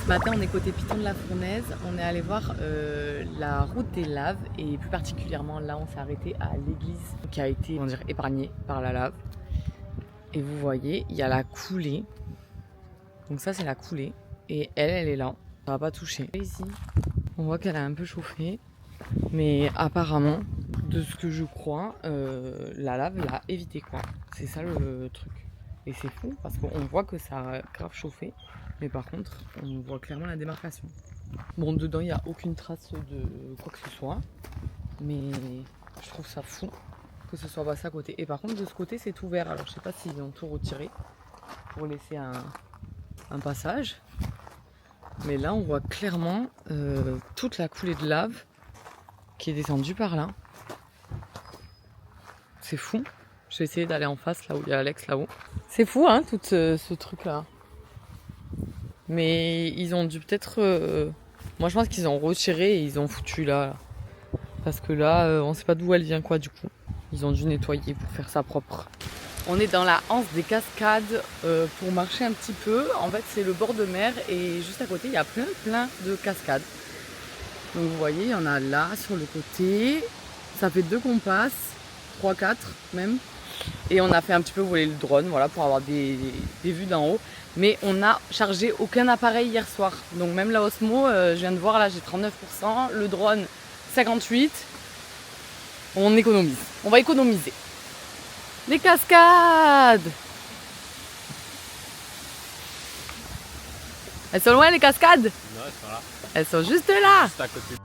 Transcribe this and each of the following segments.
Ce matin, on est côté Piton de la Fournaise. On est allé voir la route des laves et plus particulièrement là, on s'est arrêté à l'église qui a été, on dirait, épargnée par la lave. Et vous voyez, il y a la coulée. Donc ça, c'est la coulée. Et elle est là. Ça va pas toucher. Ici, on voit qu'elle a un peu chauffé. Mais apparemment, de ce que je crois, la lave l'a évité quoi. C'est ça le truc. Et c'est fou parce qu'on voit que ça a grave chauffé. Mais par contre, on voit clairement la démarcation. Bon, dedans, il n'y a aucune trace de quoi que ce soit. Mais je trouve ça fou que ce soit passé à côté. Et par contre, de ce côté, c'est ouvert. Alors, je sais pas s'ils ont tout retiré pour laisser un passage. Mais là, on voit clairement toute la coulée de lave qui est descendue par là. C'est fou. Je vais essayer d'aller en face, là où il y a Alex, là-haut. C'est fou, hein, tout ce truc-là. Mais ils ont dû peut-être... Moi, je pense qu'ils ont retiré et ils ont foutu là. Parce que là, on sait pas d'où elle vient, quoi, du coup. Ils ont dû nettoyer pour faire ça propre. On est dans la anse des cascades pour marcher un petit peu. En fait, c'est le bord de mer et juste à côté, il y a plein de cascades. Donc, vous voyez, il y en a là, sur le côté. Ça fait 2 qu'on passe. 3, 4 même. Et on a fait un petit peu voler le drone, voilà, pour avoir des vues d'en haut. Mais on n'a chargé aucun appareil hier soir. Donc même la Osmo, je viens de voir, là j'ai 39%. Le drone, 58%. On économise. On va économiser. Les cascades! Elles sont loin les cascades? Non, elles sont là. Elles sont juste là! Juste à côté.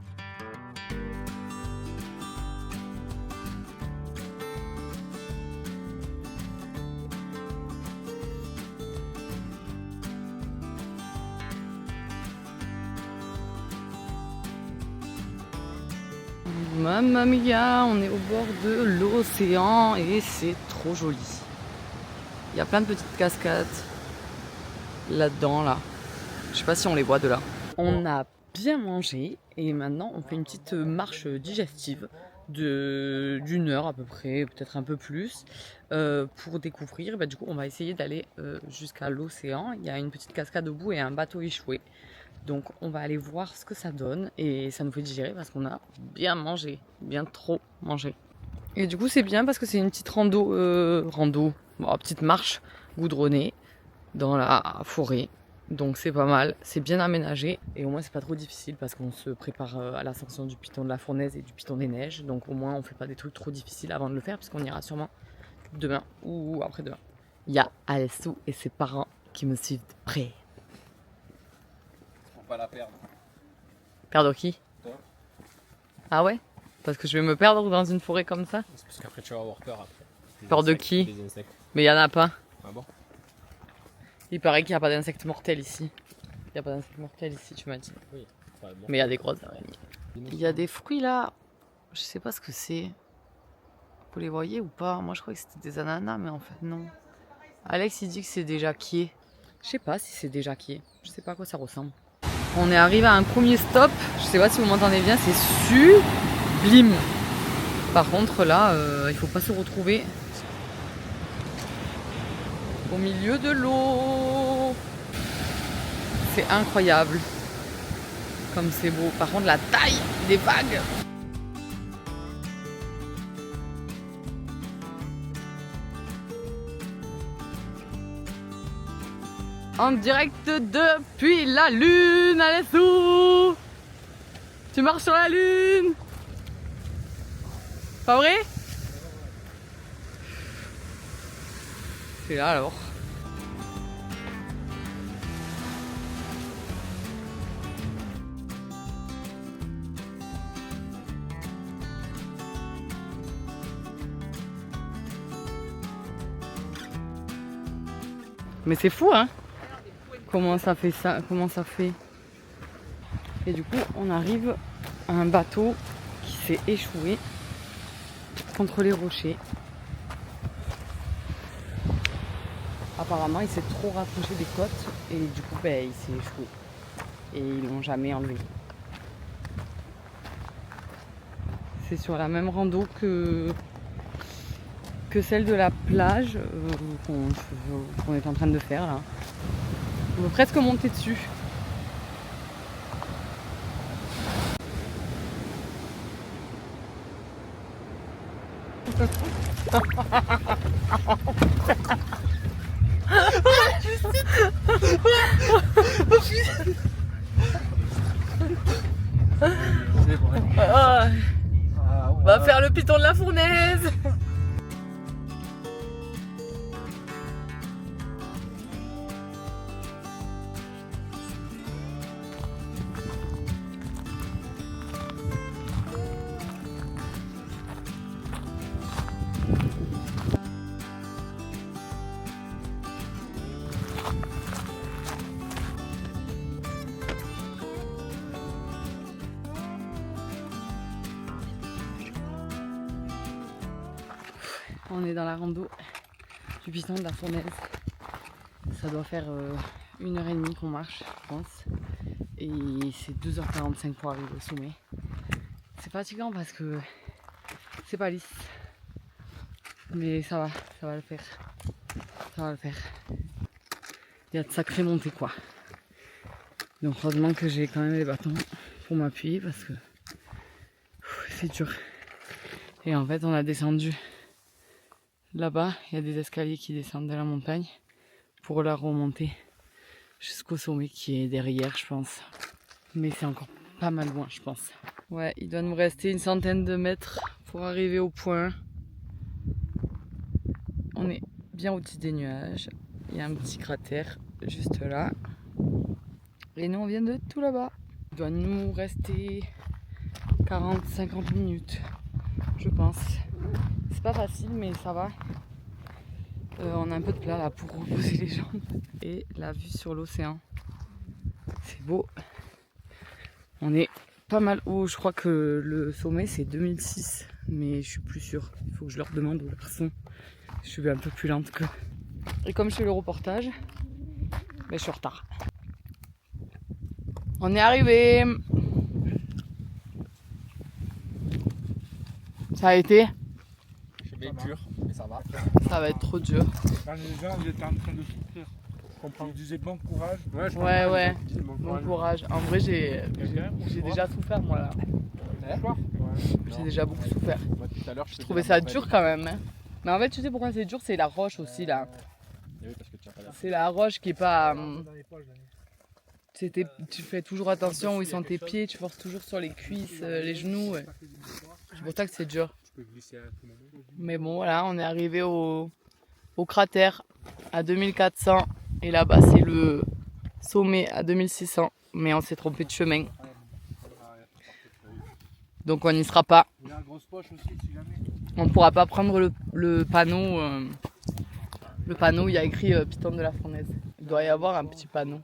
Mamma mia, on est au bord de l'océan et c'est trop joli. Il y a plein de petites cascades là-dedans, là. Je sais pas si on les voit de là. On a bien mangé et maintenant on fait une petite marche digestive d'une heure à peu près, peut-être un peu plus, pour découvrir. Du coup, on va essayer d'aller jusqu'à l'océan. Il y a une petite cascade au bout et un bateau échoué. Donc on va aller voir ce que ça donne et ça nous fait digérer parce qu'on a bien mangé, bien trop mangé. Et du coup c'est bien parce que c'est une petite petite marche goudronnée dans la forêt. Donc c'est pas mal, c'est bien aménagé et au moins c'est pas trop difficile parce qu'on se prépare à l'ascension du Piton de la Fournaise et du Piton des Neiges. Donc au moins on fait pas des trucs trop difficiles avant de le faire puisqu'on ira sûrement demain ou après-demain. Il y a Alessou et ses parents qui me suivent de près. Pas la perdre. Perdre qui? Toi. Ah ouais? Parce que je vais me perdre dans une forêt comme ça? C'est parce qu'après tu vas avoir peur après. Peur de qui? Des insectes. Mais il y en a pas. Ah bon? Il paraît qu'il n'y a pas d'insectes mortels ici. Il n'y a pas d'insectes mortels ici, tu m'as dit. Oui. Ouais, bon. Mais il y a des grosses araignées. Il y a des fruits là. Je sais pas ce que c'est. Vous les voyez ou pas? Moi je croyais que c'était des ananas, mais en fait non. Alex il dit que c'est des jacquiers. Je sais pas si c'est des jacquiers. Je sais pas à quoi ça ressemble. On est arrivé à un premier stop, je sais pas si vous m'entendez bien, c'est sublime. Par contre là, il faut pas se retrouver au milieu de l'eau. C'est incroyable comme c'est beau. Par contre la taille des vagues. En direct depuis la lune, Alessou! Tu marches sur la lune? Pas vrai? C'est là alors. Mais c'est fou hein? Comment ça fait ça? Comment ça fait? Et du coup, on arrive à un bateau qui s'est échoué contre les rochers. Apparemment, il s'est trop rapproché des côtes et du coup, il s'est échoué. Et ils l'ont jamais enlevé. C'est sur la même rando que celle de la plage qu'on est en train de faire là. On veut presque monter dessus. On va faire le piton de la fournaise. On est dans la rando du piton de la fournaise. Ça doit faire 1h30 qu'on marche, je pense. Et c'est 2h45 pour arriver au sommet. C'est fatigant parce que c'est pas lisse. Mais ça va le faire. Ça va le faire. Il y a de sacrées montées quoi. Donc heureusement que j'ai quand même les bâtons pour m'appuyer parce que c'est dur. Et en fait on a descendu. Là-bas, il y a des escaliers qui descendent de la montagne pour la remonter jusqu'au sommet qui est derrière, je pense. Mais c'est encore pas mal loin, je pense. Ouais, il doit nous rester une centaine de mètres pour arriver au point. On est bien au-dessus des nuages. Il y a un petit cratère juste là. Et nous, on vient de tout là-bas. Il doit nous rester 40-50 minutes, je pense. C'est pas facile mais ça va. On a un peu de plat là pour reposer les jambes. Et la vue sur l'océan. C'est beau. On est pas mal haut. Je crois que le sommet c'est 2006. Mais je suis plus sûre. Il faut que je leur demande aux garçons. Je suis un peu plus lente que. Et comme je fais le reportage, ben, je suis en retard. On est arrivé. Ça a été. C'est dur, mais ça va. Ça va être trop dur. Quand les gens ils étaient en train de souffrir, je comprends. Ils disaient bon courage. Ouais. Bon courage. En vrai, j'ai déjà souffert moi là. J'ai déjà beaucoup souffert. Moi, tout à l'heure, Je trouvais ça dur quand même. Hein. Mais en fait, tu sais pourquoi c'est dur? C'est la roche aussi là. Oui, parce que tu as pas l'air. C'est la roche qui est pas. Tu fais toujours attention où ils sont tes pieds, tu forces toujours sur les cuisses, les genoux. Ouais. C'est pour ça que c'est dur. Mais bon, voilà, on est arrivé au cratère à 2400 et là-bas c'est le sommet à 2600. Mais on s'est trompé de chemin. Donc on n'y sera pas. On ne pourra pas prendre le panneau. Le panneau, il y a écrit piton de la fournaise. Il doit y avoir un petit panneau.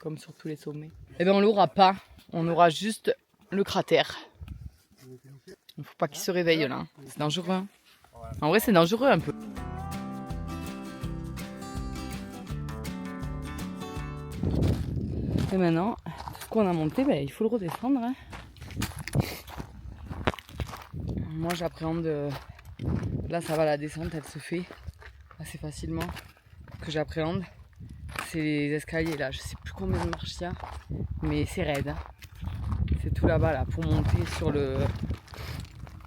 Comme sur tous les sommets. Et bien on l'aura pas. On aura juste le cratère. Il ne faut pas qu'il se réveille là. C'est dangereux. Hein. En vrai c'est dangereux un peu. Et maintenant, tout ce qu'on a monté, ben, il faut le redescendre. Hein. Moi j'appréhende. Là ça va, la descente elle se fait assez facilement. Ce que j'appréhende, c'est les escaliers là. Je sais plus combien de marches il y a, mais c'est raide. Hein. C'est tout là-bas là pour monter sur le.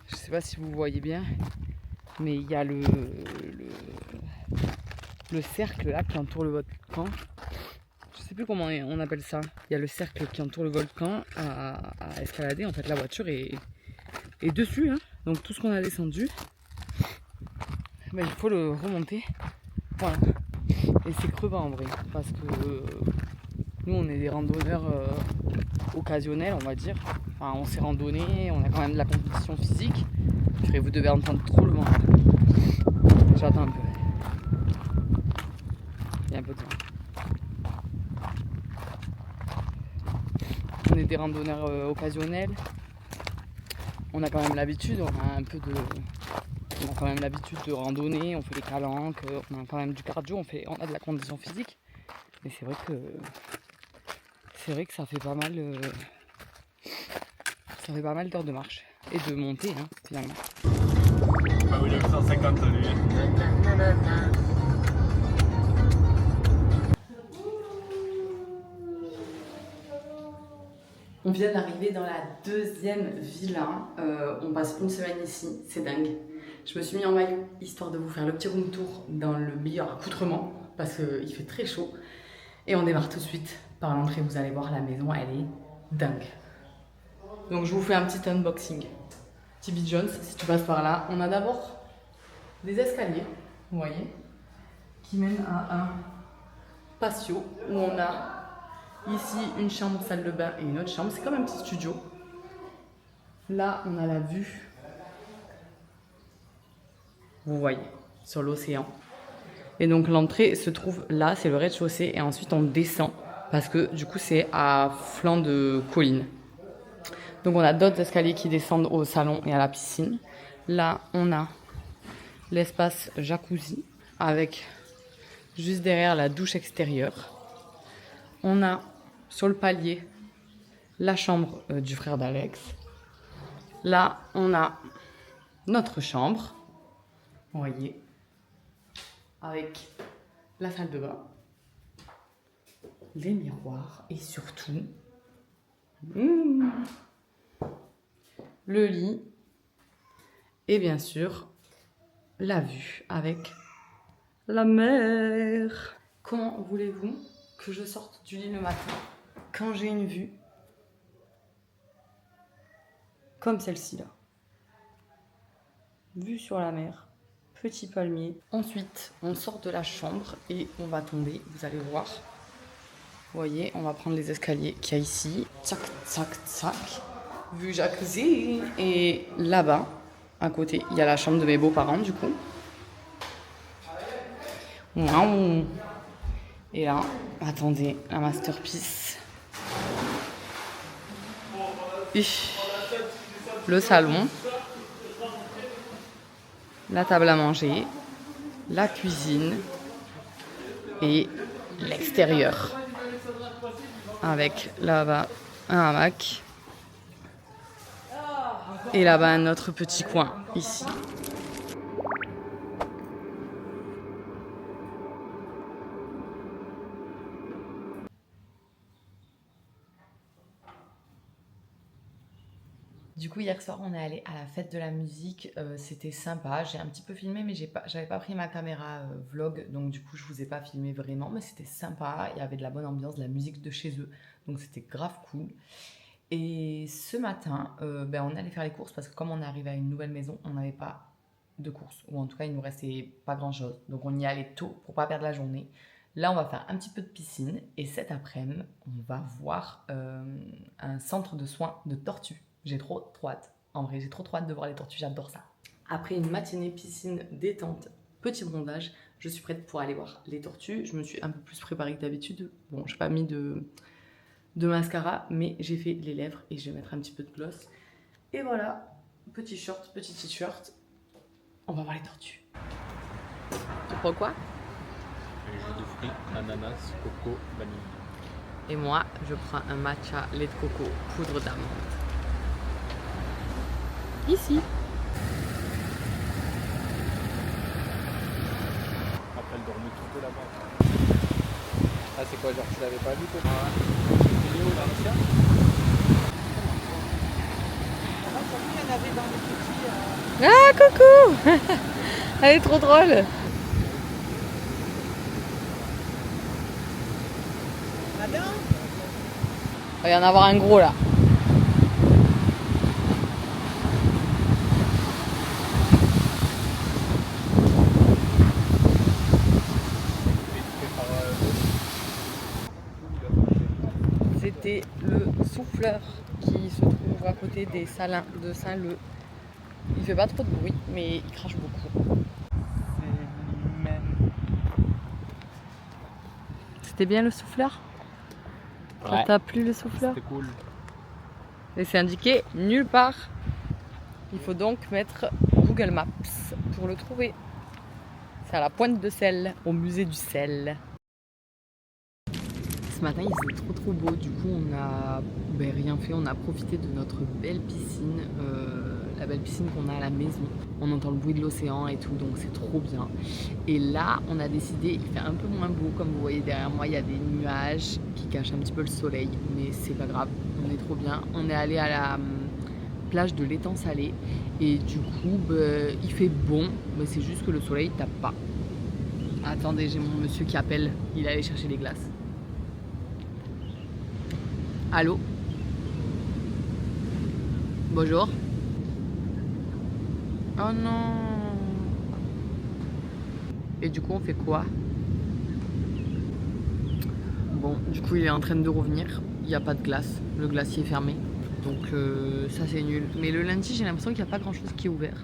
Je sais pas si vous voyez bien, mais il y a le cercle là qui entoure le volcan. Je sais plus comment on appelle ça. Il y a le cercle qui entoure le volcan à escalader. En fait, la voiture est dessus. Hein. Donc tout ce qu'on a descendu, ben, il faut le remonter. Voilà. Et c'est crevant en vrai, parce que nous on est des randonneurs occasionnels, on va dire. Enfin, on s'est randonné, on a quand même de la compétition physique. Vous devez entendre trop le vent. J'attends un peu. Il y a un peu de vent. On est des randonneurs occasionnels. On a quand même l'habitude, on a quand même l'habitude de randonner, on fait des calanques, on a quand même du cardio, on a de la condition physique. Mais c'est vrai que ça fait pas mal d'heures de marche et de montée hein, finalement. Ah oui, il a 150 lui. On vient d'arriver dans la deuxième villa. On passe une semaine ici, c'est dingue. Je me suis mis en maillot histoire de vous faire le petit room tour dans le meilleur accoutrement parce qu'il fait très chaud. Et on démarre tout de suite par l'entrée. Vous allez voir, la maison, elle est dingue. Donc je vous fais un petit unboxing. TB Jones, si tu passes par là. On a d'abord des escaliers, vous voyez, qui mènent à un patio où on a ici une chambre, salle de bain et une autre chambre. C'est comme un petit studio. Là, on a la vue, vous voyez, sur l'océan. Et donc l'entrée se trouve là, c'est le rez-de-chaussée. Et ensuite, on descend parce que du coup, c'est à flanc de colline. Donc on a d'autres escaliers qui descendent au salon et à la piscine. Là, on a l'espace jacuzzi avec juste derrière la douche extérieure. On a sur le palier la chambre du frère d'Alex. Là, on a notre chambre, vous voyez, avec la salle de bain, les miroirs et surtout le lit et bien sûr la vue avec la mer. Comment voulez-vous que je sorte du lit le matin quand j'ai une vue comme celle-ci là? Vue sur la mer, petit palmier. Ensuite, on sort de la chambre et on va tomber, vous allez voir. Vous voyez, on va prendre les escaliers qu'il y a ici. Tchac, tchac, tchac. Vue jacuzzi. Et là-bas, à côté, il y a la chambre de mes beaux-parents du coup. Waouh. Et là, attendez, la masterpiece. Le salon, la table à manger, la cuisine et l'extérieur. Avec là-bas un hamac et là-bas un autre petit coin ici. Du coup, hier soir, on est allé à la fête de la musique. C'était sympa. J'ai un petit peu filmé, mais j'avais pas pris ma caméra vlog. Donc, du coup, je vous ai pas filmé vraiment. Mais c'était sympa. Il y avait de la bonne ambiance, de la musique de chez eux. Donc, c'était grave cool. Et ce matin, on allait faire les courses parce que comme on est arrivé à une nouvelle maison, on n'avait pas de courses. Ou en tout cas, il nous restait pas grand-chose. Donc, on y allait tôt pour pas perdre la journée. Là, on va faire un petit peu de piscine. Et cet après-midi, on va voir un centre de soins de tortues. J'ai trop hâte. En vrai, j'ai trop hâte de voir les tortues, j'adore ça. Après une matinée piscine détente, petit bronzage, je suis prête pour aller voir les tortues. Je me suis un peu plus préparée que d'habitude. Bon, je n'ai pas mis de mascara, mais j'ai fait les lèvres et je vais mettre un petit peu de gloss. Et voilà, petit short, petit t-shirt. On va voir les tortues. Tu prends quoi? Les jus de fruits, ananas, coco, vanille. Et moi, je prends un matcha lait de coco, poudre d'amande. Ici. Après, elle dormait tout là-bas. Ah, c'est quoi, genre, tu l'avais pas vu, toi? C'est Léo, l'ancien? Ah, coucou. Elle est trop drôle. Il va y en avoir un gros là. C'était le souffleur qui se trouve à côté des salins de Saint-Leu. Il fait pas trop de bruit, mais il crache beaucoup. C'était bien le souffleur? Ouais. Ça t'a plu le souffleur? C'était cool. Et c'est indiqué nulle part. Il faut donc mettre Google Maps pour le trouver. C'est à la Pointe de Sel, au musée du sel. Ce matin il faisait trop beau, du coup on a rien fait, on a profité de notre belle piscine, la belle piscine qu'on a à la maison. On entend le bruit de l'océan et tout, donc c'est trop bien. Et là on a décidé, il fait un peu moins beau, comme vous voyez derrière moi il y a des nuages qui cachent un petit peu le soleil, mais c'est pas grave, on est trop bien. On est allé à plage de l'étang salé. Et du coup, il fait bon, mais c'est juste que le soleil tape pas. Attendez, j'ai mon monsieur qui appelle. Il allait chercher les glaces. Allô? Bonjour. Oh non. Et du coup, on fait quoi? Bon, du coup, il est en train de revenir. Il n'y a pas de glace. Le glacier est fermé. Donc ça, c'est nul. Mais le lundi, j'ai l'impression qu'il n'y a pas grand-chose qui est ouvert.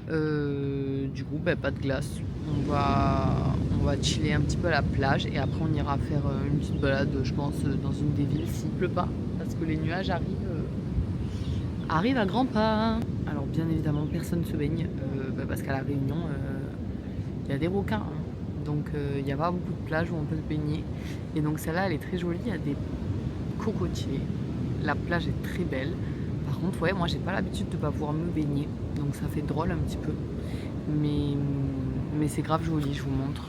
Du coup, pas de glace. On va chiller un petit peu à la plage. Et après, on ira faire une petite balade, je pense, dans une des villes s'il pleut pas. Parce que les nuages arrivent à grands pas. Alors, bien évidemment, personne ne se baigne. Parce qu'à La Réunion, il y a des requins. Hein. Donc, il n'y a pas beaucoup de plages où on peut se baigner. Et donc, celle-là, elle est très jolie. Il y a des cocotiers. La plage est très belle. Par contre, ouais, moi, j'ai pas l'habitude de pas pouvoir me baigner. Donc, ça fait drôle un petit peu. Mais c'est grave joli, je vous montre.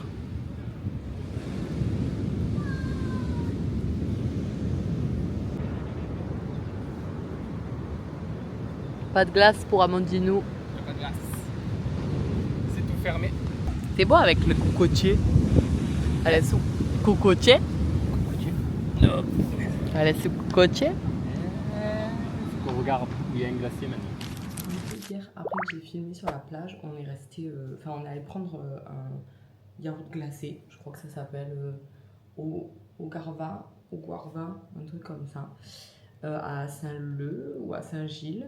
Pas de glace pour Amandino. Il n'y a pas de glace. C'est tout fermé. C'est beau avec le cocotier. Elle est sous cocotier. Non. Elle est sous cocotier. Faut qu'on regarde où il y a un glacier maintenant. Hier, après que j'ai filmé sur la plage, on est resté. On est allé prendre un yaourt glacé. Je crois que ça s'appelle au Garva, au Guarva, un truc comme ça. À Saint-Leu ou à Saint-Gilles.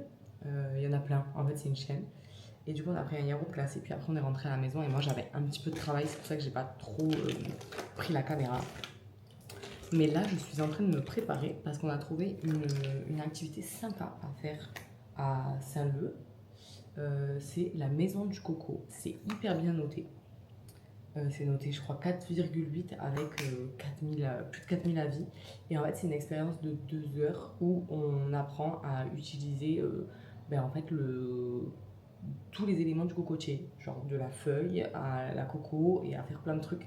Il y en a plein. En fait, c'est une chaîne. Et du coup, on a pris un yaourt glacé, puis après, on est rentré à la maison. Et moi, j'avais un petit peu de travail, c'est pour ça que j'ai pas trop pris la caméra. Mais là, je suis en train de me préparer parce qu'on a trouvé une activité sympa à faire à Saint-Leu. C'est la maison du coco. C'est hyper bien noté. C'est noté, je crois, 4,8 avec plus de 4000 avis. Et en fait, c'est une expérience de 2 heures où on apprend à utiliser en fait, tous les éléments du cocotier, genre de la feuille à la coco et à faire plein de trucs,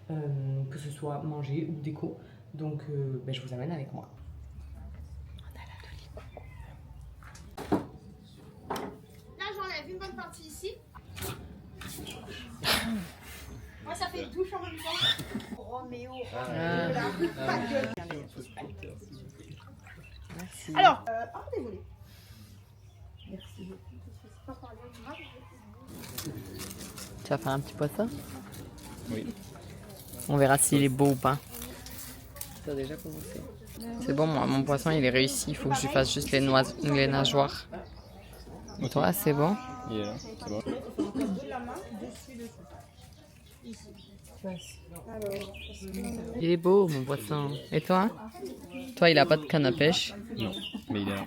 que ce soit manger ou déco. Donc je vous amène avec moi. On a l'atelier coco. Là j'enlève une bonne partie ici. Moi ça fait une douche en même temps. Roméo, Merci. Alors, désolé. Merci beaucoup. Tu vas faire un petit poisson? Oui. On verra s'il est beau ou pas. Ça a déjà commencé. C'est bon, moi, mon poisson il est réussi. Il faut que je lui fasse juste les nageoires. Et toi, c'est bon? Il est là, c'est bon. Il est beau, mon poisson. Et toi? Toi, il a pas de canne à pêche? Non, mais il est là.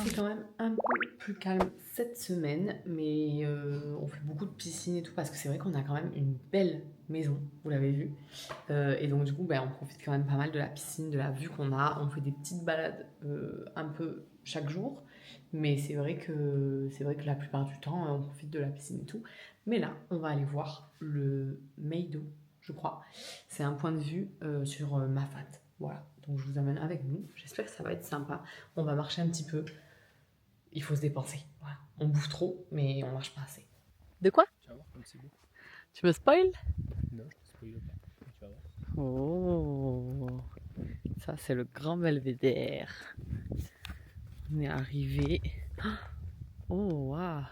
C'est quand même un peu plus calme cette semaine, mais on fait beaucoup de piscine et tout parce que c'est vrai qu'on a quand même une belle maison, vous l'avez vu. Et donc du coup, on profite quand même pas mal de la piscine, de la vue qu'on a. On fait des petites balades un peu chaque jour, mais c'est vrai que la plupart du temps, on profite de la piscine et tout. Mais là, on va aller voir le Meido, je crois. C'est un point de vue sur Mafat. Voilà, donc je vous amène avec nous. J'espère que ça va être sympa. On va marcher un petit peu. Il faut se dépenser. Voilà. On bouffe trop, mais on marche pas assez. De quoi? Tu vas voir comme c'est beau. Tu me spoil? Non, je te spoil pas. Tu vas voir. Oh, ça c'est le grand belvédère. On est arrivé. Oh waouh!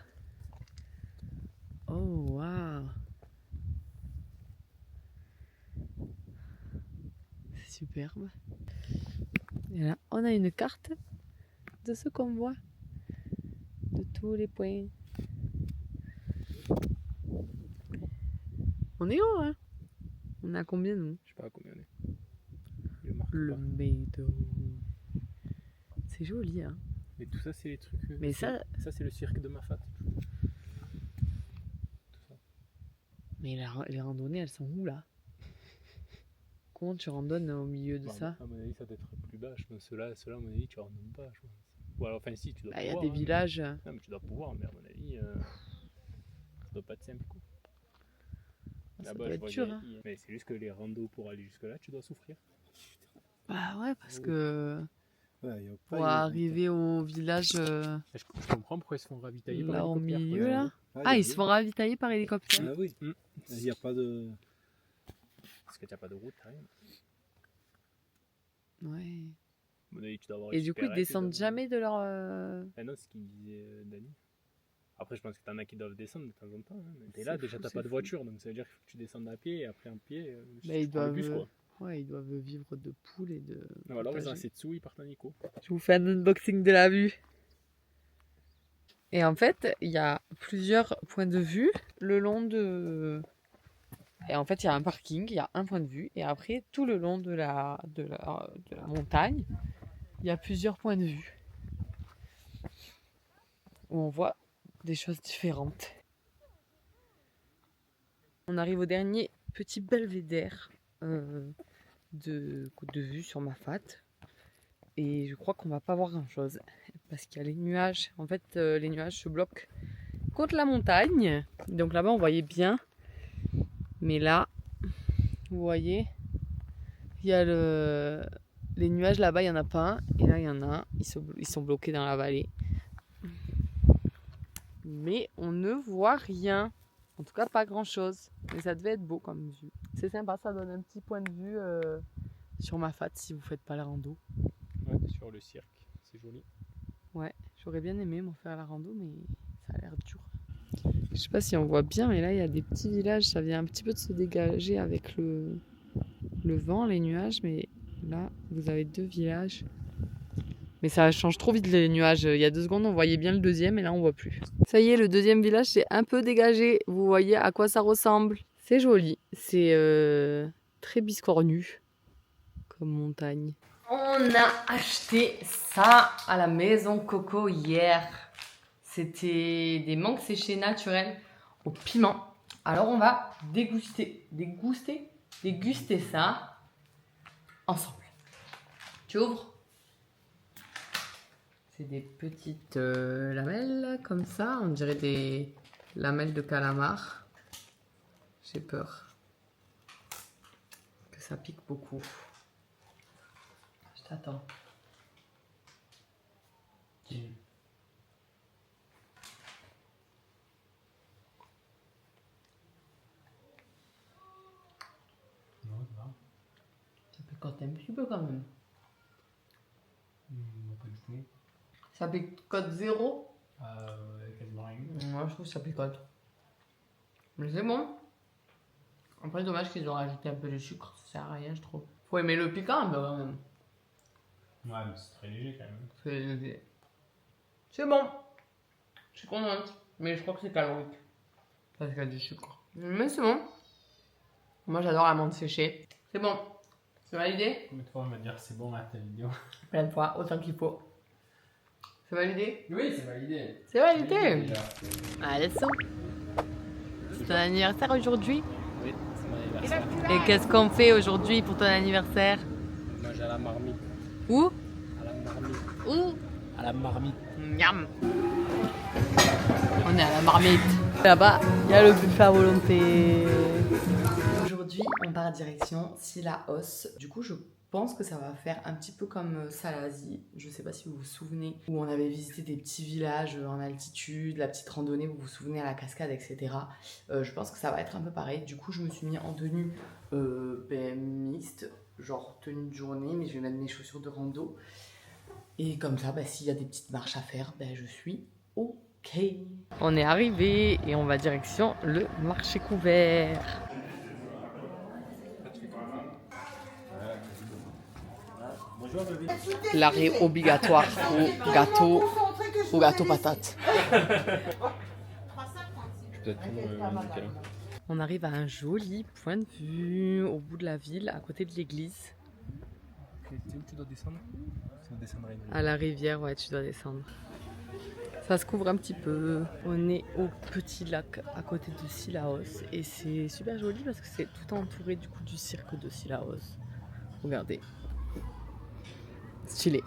Oh waouh! C'est superbe. Et là, on a une carte de ce qu'on voit, de tous les points. On est haut, hein? On est à combien, nous? Je sais pas à combien on est. Il le marque Le pas. Meido. C'est joli, hein? Mais tout ça, c'est les trucs. Mais ça, c'est le cirque de Mafat. Tout ça. mais les randonnées, elles sont où, là? Comment tu randonnes au milieu de ça? À mon avis, ça doit être plus bas. Je pense ceux-là, à mon avis, tu randonnes pas. Je pense. Ou alors, enfin, si, tu dois Il y a pouvoir. des villages. Non, mais tu dois pouvoir, mais à mon avis, ça doit pas être simple, quoi. Ça Là-bas, doit je être vois dur, des- hein? Mais c'est juste que les randos pour aller jusque-là, tu dois souffrir. Bah ouais, parce Oui. que Ouais, y a pas pour eu- arriver au village Je comprends pourquoi ils se font ravitailler par là au hélicoptère. milieu là. Ah, Ah, y a ils se eu- font ravitailler par hélicoptère. Ah oui, Mm. il n'y a pas de. Parce que t'as pas de route, t'as rien. Ouais. Bon, tu dois avoir Et une du coup, ils supérette, descendent doivent- jamais de leur. Ah non, c'est ce qu'il me disait Dani. Après, je pense que t'en as qui doivent descendre de temps en temps. Hein. Mais t'es C'est là, déjà fou, t'as c'est pas de fou. voiture, donc ça veut dire qu'il faut que tu descendes à pied et après en pied, Mais ils tu prends le doivent. bus quoi. Ouais, ils doivent vivre de poules et de. Ou alors ils ont potager. assez de sous, ils partent en éco. Je vous fais un unboxing de la vue. Et en fait, il y a plusieurs points de vue le long de. Et en fait, il y a un parking, il y a un point de vue. Et après, tout le long de la montagne, il y a plusieurs points de vue. Où on voit des choses différentes. On arrive au dernier petit belvédère de vue sur Mafat. Et je crois qu'on va pas voir grand chose parce qu'il y a les nuages. En fait, les nuages se bloquent contre la montagne. Donc là-bas, on voyait bien. Mais là, vous voyez, il y a les nuages là-bas, il n'y en a pas un. Et là, il y en a un. Ils sont bloqués dans la vallée. Mais on ne voit rien. En tout cas, pas grand-chose. Mais ça devait être beau comme vue. C'est sympa, ça donne un petit point de vue sur Mafat si vous faites pas la rando. Ouais, sur le cirque, c'est joli. Ouais, j'aurais bien aimé m'en faire la rando, mais ça a l'air dur. Je sais pas si on voit bien, mais là il y a des petits villages, ça vient un petit peu de se dégager avec le vent, les nuages, mais là vous avez 2 villages. Mais ça change trop vite les nuages. Il y a 2 secondes on voyait bien le deuxième et là on voit plus. Ça y est, le deuxième village c'est un peu dégagé. Vous voyez à quoi ça ressemble. C'est joli, c'est très biscornu comme montagne. On a acheté ça à la maison Coco hier. C'était des mangues séchées naturelles au piment. Alors on va déguster ça ensemble. Tu ouvres? C'est des petites lamelles comme ça. On dirait des lamelles de calamar. J'ai peur que ça pique beaucoup. Je t'attends. Ça picote un petit peu quand même. Pas du tout. Ça picote zéro. Quasiment rien. Moi je trouve que ça picote. Mais c'est bon. Après dommage qu'ils ont rajouté un peu de sucre. Ça sert à rien je trouve. Faut aimer le piquant mais quand même. Ouais, mais c'est très léger quand même. C'est bon. Je suis contente. Mais je crois que c'est calorique. Parce qu'il y a du sucre. Mais c'est bon. Moi j'adore la menthe séchée. C'est bon. C'est validé? Combien de fois on va dire c'est bon à ta vidéo? Plein de fois, autant qu'il faut. C'est validé? Oui, c'est validé. C'est validé. Allez, so. C'est ton anniversaire aujourd'hui? Oui, c'est mon anniversaire. Et qu'est-ce qu'on fait aujourd'hui pour ton anniversaire? Moi j'ai à la marmite. Où? À la marmite. Où? À la marmite. Miam. On est à la marmite. Là-bas, il y a le buffet à volonté. Aujourd'hui, on part direction Cilaos. Du coup, je pense que ça va faire un petit peu comme Salazie. Je sais pas si vous vous souvenez, où on avait visité des petits villages en altitude, la petite randonnée, vous vous souvenez, à la cascade, etc. Je pense que ça va être un peu pareil. Du coup, je me suis mis en tenue mixte, genre tenue de journée, mais je vais mettre mes chaussures de rando. Et comme ça, s'il y a des petites marches à faire, je suis OK. On est arrivé et on va direction le marché couvert. L'arrêt obligatoire au gâteau patate. Peut-être nickel. On arrive à un joli point de vue au bout de la ville, à côté de l'église. Tu sais où tu dois descendre? Tu dois descendre À la rivière, ouais, tu dois descendre. Ça se couvre un petit peu. On est au petit lac à côté de Cilaos et c'est super joli parce que c'est tout entouré du coup du cirque de Cilaos. Regardez. Stylé.